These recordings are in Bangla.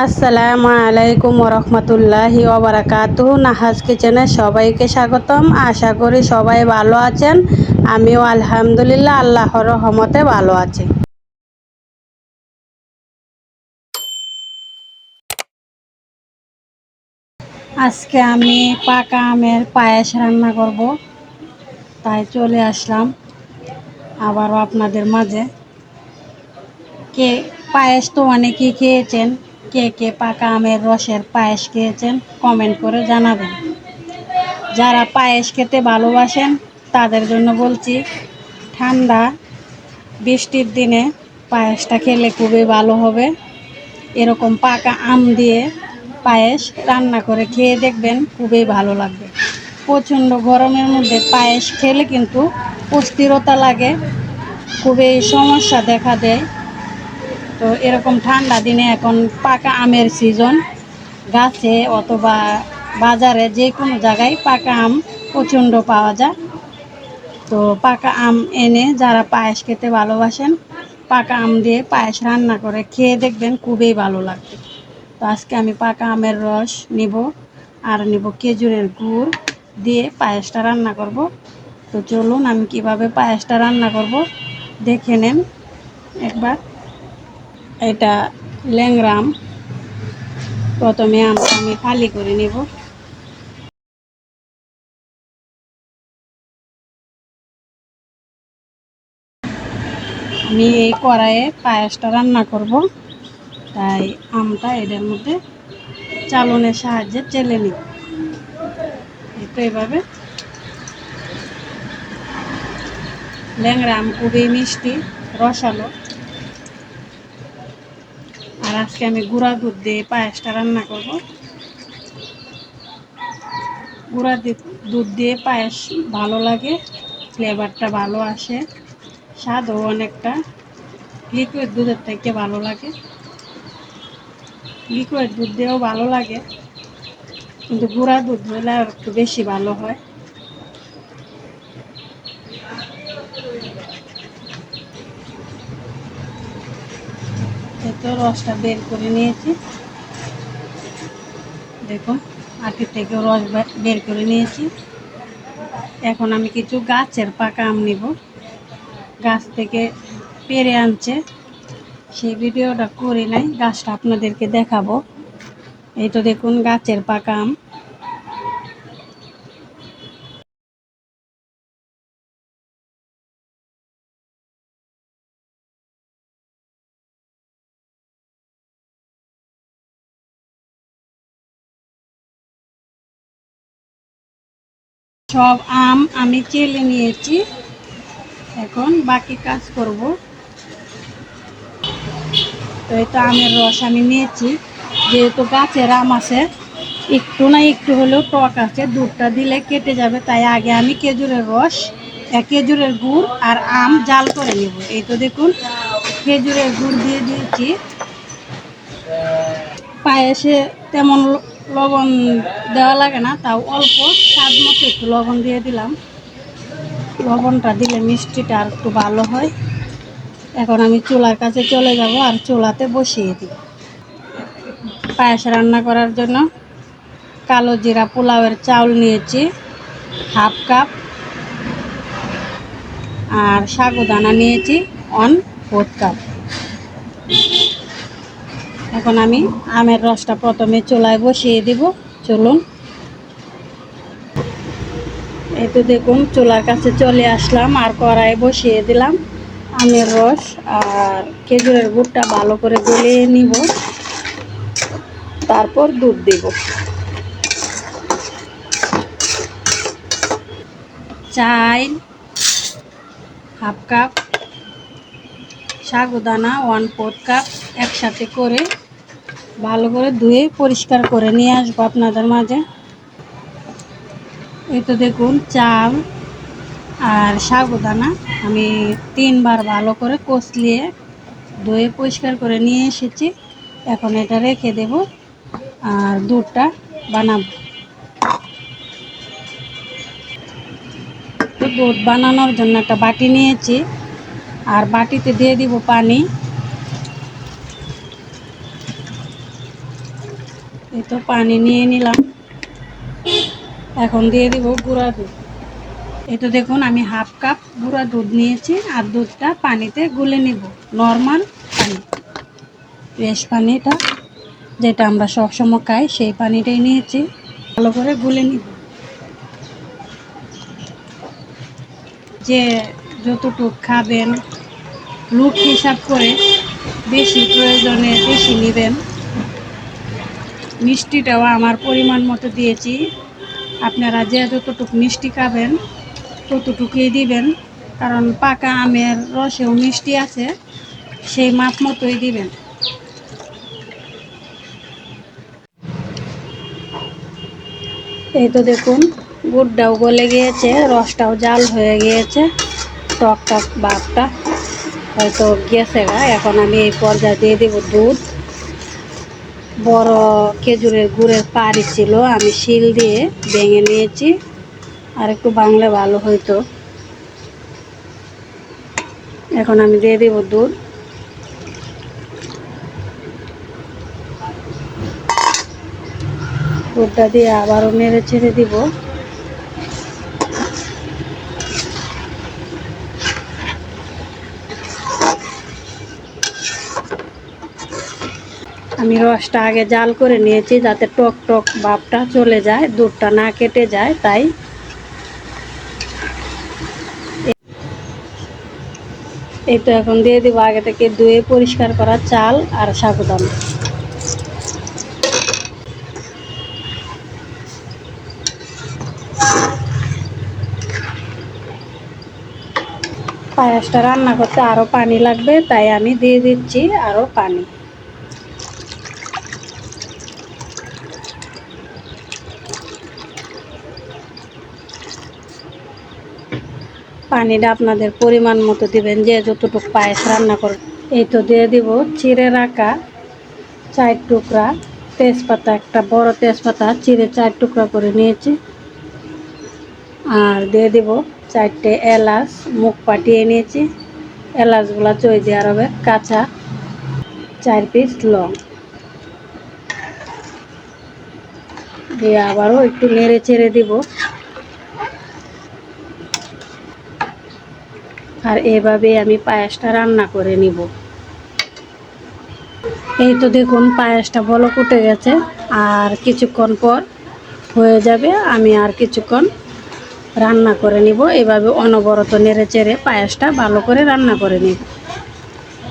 আসসালামু আলাইকুম ওরহমতুল্লাহি ওবারাকাতুহু। নাহাজ কিচেনে সবাইকে স্বাগতম। আশা করি সবাই ভালো আছেন। আমিও আলহামদুলিল্লাহ আল্লাহর রহমতে ভালো আছি। আজকে আমি পাকা আমের পায়েস রান্না করব, তাই চলে আসলাম আবারও আপনাদের মাঝে। কে পায়েস তো অনেকেই খেয়েছেন, কে কে পাকা আমের রসের পায়েস খেয়েছেন কমেন্ট করে জানাবেন। যারা পায়েস খেতে ভালোবাসেন তাদের জন্য বলছি, ঠান্ডা বৃষ্টির দিনে পায়েসটা খেলে খুবই ভালো হবে। এরকম পাকা আম দিয়ে পায়েস রান্না করে খেয়ে দেখবেন, খুবই ভালো লাগবে। প্রচণ্ড গরমের মধ্যে পায়েস খেলে কিন্তু অস্থিরতা লাগে, খুবই সমস্যা দেখা দেয়। তো এরকম ঠান্ডা দিনে এখন পাকা আমের সিজন, গাছে অথবা বাজারে যে কোনো জায়গায় পাকা আম প্রচণ্ড পাওয়া যায়। তো পাকা আম এনে যারা পায়েস খেতে ভালোবাসেন, পাকা আম দিয়ে পায়েস রান্না করে খেয়ে দেখবেন, খুবই ভালো লাগবে। তো আজকে আমি পাকা আমের রস নিব আর নিব খেজুরের গুড় দিয়ে পায়েসটা রান্না করব। তো চলুন আমি কিভাবে পায়েসটা রান্না করব দেখে নেন একবার। এটা ল্যাংড়া আম। প্রথমে আমটা আমি ফালি করে নেব। আমি এই কড়াইয়ে পায়েসটা রান্না করব, তাই আমটা এদের মধ্যে চালনের সাহায্যে চেলে নিব। তো এইভাবে ল্যাংড়া আম খুবই মিষ্টি, রসালো। আর আজকে আমি গুঁড়া দুধ দিয়ে পায়েসটা রান্না করব। গুঁড়া দুধ দিয়ে পায়েস ভালো লাগে, ফ্লেভারটা ভালো আসে, স্বাদও অনেকটা লিকুইড দুধের থেকে ভালো লাগে। লিকুইড দুধ দিয়েও ভালো লাগে, কিন্তু গুঁড়া দুধ হলে আর একটু বেশি ভালো হয়। তো রসটা বের করে নিয়েছি, দেখুন আটি থেকে রস বের করে নিয়েছি। এখন আমি কিছু গাছের পাকা আম নিব, গাছ থেকে পেড়ে আনছে, সেই ভিডিওটা করে নাই, গাছটা আপনাদেরকে দেখাবো। এই তো দেখুন গাছের পাকা আম। সব আম আমি চেলে নিয়েছি, এখন বাকি কাজ করব। তো এই তো আমের রস আমি নিয়েছি, যেহেতু গাছের আম আছে, একটু না একটু হলেও টক আছে, দুধটা দিলে কেটে যাবে, তাই আগে আমি খেজুরের রস, খেজুরের গুড় আর আম জাল করে নেব। এই তো দেখুন খেজুরের গুড় দিয়ে দিয়েছি। পায়েসে তেমন লবণ দেওয়া লাগে না, তাও অল্প স্বাদ মতো একটু লবণ দিয়ে দিলাম। লবণটা দিলে মিষ্টিটা আর একটু ভালো হয়। এখন আমি চুলার কাছে চলে যাব আর চুলাতে বসিয়ে দিব। পায়েস রান্না করার জন্য কালো জিরা পোলাওয়ের চাউল নিয়েছি হাফ কাপ, আর সাগুদানা নিয়েছি 1/4 কাপ। এখন আমি আমের রসটা প্রথমে চুলায় বসিয়ে দিব। চলুন, এই তো দেখুন চুলার কাছে চলে আসলাম আর কড়াই বসিয়ে দিলাম আমের রস আর খেজুরের গুড়টা ভালো করে গলিয়ে নিব, তারপর দুধ দিব। চাল হাফ কাপ, সাগুদানা 1/4 কাপ একসাথে করে ভালো করে ধুয়ে পরিষ্কার করে নিয়ে আসবো আপনাদের মাঝে। এই তো দেখুন চাল আর সাগুদানা আমি 3বার ভালো করে কষলিয়ে ধুয়ে পরিষ্কার করে নিয়ে এসেছি। এখন এটা রেখে দেব আর দুধটা বানাবো। তো দুধ বানানোর জন্য একটা বাটি নিয়েছি আর বাটিতে দিয়ে দিব পানি। এই তো পানি নিয়ে নিলাম, এখন দিয়ে দিব গুঁড়া দুধ। এই তো দেখুন আমি হাফ কাপ গুঁড়া দুধ নিয়েছি, আর দুধটা পানিতে গুলে নিব। নর্মাল পানি, ফ্রেশ পানিটা যেটা আমরা সবসময় খাই সেই পানিটাই নিয়েছি, ভালো করে গুলে নিব। যে যতটুকু খাবেন লুট হিসাব করে বেশি প্রয়োজনে বেশি নেবেন। মিষ্টিটাও আমার পরিমাণ মতো দিয়েছি, আপনারা যে যতটুকু মিষ্টি খাবেন ততটুকুই দিবেন, কারণ পাকা আমের রসেও মিষ্টি আছে, সেই মাপ মতোই দিবেন। এই তো দেখুন গুড়টাও গলে গিয়েছে, রসটাও জাল হয়ে গিয়েছে, টক টক ভাবটা হয়তো গেছে গা। এখন আমি এই পর্যায়ে দিয়ে দেব দুধ। বড় খেজুরের গুড়ের পাড়ি ছিল, আমি শিল দিয়ে ভেঙে নিয়েছি, আর একটু বাংলা ভালো হইতো। এখন আমি দিয়ে দেব দুধ। দুধটা দিয়ে আবারও নেড়ে ছেড়ে দিব। আমি রসটা আগে জাল করে নিয়েছি যাতে টক টক ভাবটা চলে যায়, দুধটা না কেটে যায়, তাই। এই তো এখন দিয়ে দিব আগে থেকে ধুয়ে পরিষ্কার করা চাল আর সাবুদানা। পায়েসটা রান্না করতে আরও পানি লাগবে, তাই আমি দিয়ে দিচ্ছি আরও পানি। পানিটা আপনাদের পরিমাণ মতো দিবেন, যে যতটুকু পায়েস রান্না করবেন। এই তো দিয়ে দিব চিড়ে রাখা 4 টুকরা তেজপাতা, একটা বড় তেজপাতা চিড়ে 4 টুকরা করে নিয়েছি। আর দিয়ে দিব 4টে এলাচ মুখ পাটিয়ে নিয়েছি, এলাচগুলা চই দেওয়ার হবে। কাঁচা 4 পিস লং দিয়ে আবারও একটু নেড়ে চেড়ে দিব। আর এভাবে আমি পায়েসটা রান্না করে নিব। এই তো দেখুন পায়েসটা বলক উঠে গেছে, আর কিছুক্ষণ পর হয়ে যাবে। আমি আর কিছুক্ষণ রান্না করে নিব, এভাবে অনবরত নেড়ে চেড়ে পায়েসটা ভালো করে রান্না করে নিব।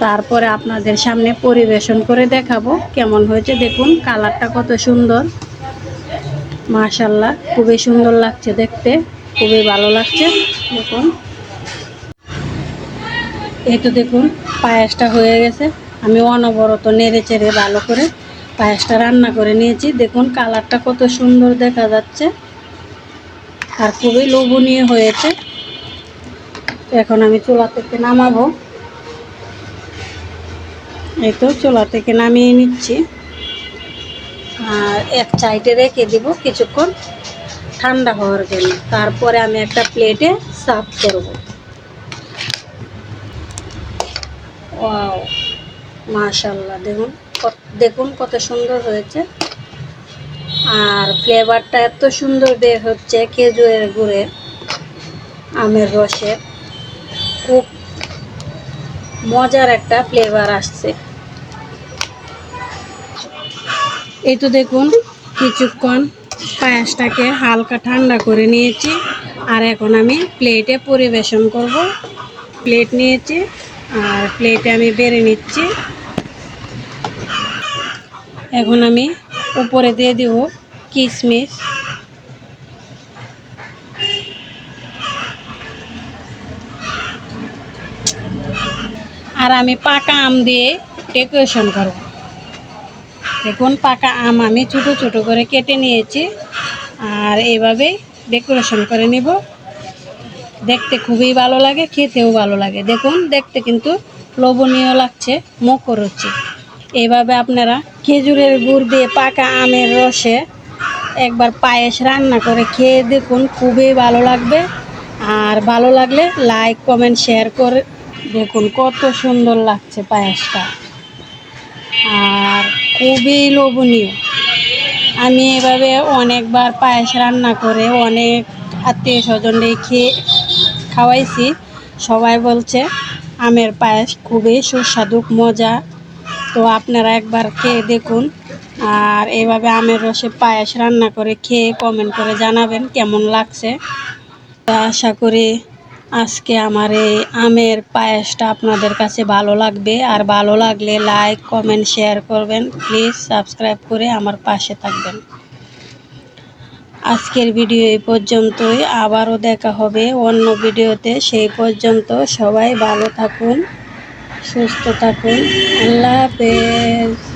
তারপরে আপনাদের সামনে পরিবেশন করে দেখাবো কেমন হয়েছে। দেখুন কালারটা কত সুন্দর, মাশাআল্লাহ খুবই সুন্দর লাগছে দেখতে, খুবই ভালো লাগছে। দেখুন এই তো দেখুন পায়েসটা হয়ে গেছে, আমি অনবরত নেড়ে চেড়ে ভালো করে পায়েসটা রান্না করে নিয়েছি। দেখুন কালারটা কত সুন্দর দেখা যাচ্ছে, আর খুবই লোভনীয় হয়েছে। এখন আমি চুলা থেকে নামাবো। এই তো চুলা থেকে নামিয়ে নিচ্ছি, আর এক সাইডে রেখে দিব কিছুক্ষণ ঠান্ডা হওয়ার জন্য। তারপরে আমি একটা প্লেটে সার্ভ করব। ওয়াও মাশাআল্লাহ, দেখুন কত সুন্দর হয়েছে, আর ফ্লেভারটা এত সুন্দর বের হচ্ছে খেজুরের গুড়ের আমের রসের, খুব মজার একটা ফ্লেভার আসছে। এই তো দেখুন কিছুক্ষণ পায়েসটাকে হালকা ঠান্ডা করে নিয়েছি, আর এখন আমি প্লেটে পরিবেশন করব। প্লেট নিয়েছি, আর প্লেটে আমি বেড়ে নিচ্ছি। এখন আমি উপরে দিয়ে দিব কিশমিশ, আর আমি পাকা আম দিয়ে ডেকোরেশন করব। দেখুন পাকা আম আমি ছোটো ছোটো করে কেটে নিয়েছি, আর এইভাবে ডেকোরেশন করে নিব। দেখতে খুবই ভালো লাগে, খেতেও ভালো লাগে। দেখুন দেখতে কিন্তু লোভনীয় লাগছে, মুখরোচক। এইভাবে আপনারা খেজুরের গুড় দিয়ে পাকা আমের রসে একবার পায়েস রান্না করে খেয়ে দেখুন, খুবই ভালো লাগবে। আর ভালো লাগলে লাইক কমেন্ট শেয়ার করে। দেখুন কত সুন্দর লাগছে পায়েসটা, আর খুবই লোভনীয়। আমি এভাবে অনেকবার পায়েস রান্না করে অনেক আত্মীয় স্বজনদের খাওয়াইছি। সবাই বলছে আমের পায়েস খুবই সুস্বাদু মজা। তো আপনারা একবার খেয়ে দেখুন, আর এভাবে আমের রসে পায়েস রান্না করে খেয়ে কমেন্ট করে জানাবেন কেমন লাগছে। তো আশা করি আজকে আমার এই আমের পায়েসটা আপনাদের কাছে ভালো লাগবে, আর ভালো লাগলে লাইক কমেন্ট শেয়ার করবেন। প্লিজ সাবস্ক্রাইব করে আমার পাশে থাকবেন। আজকের ভিডিও এই পর্যন্তই, আবারও দেখা হবে অন্য ভিডিওতে। সেই পর্যন্ত সবাই ভালো থাকুন, সুস্থ থাকুন। আল্লাহ হাফেজ।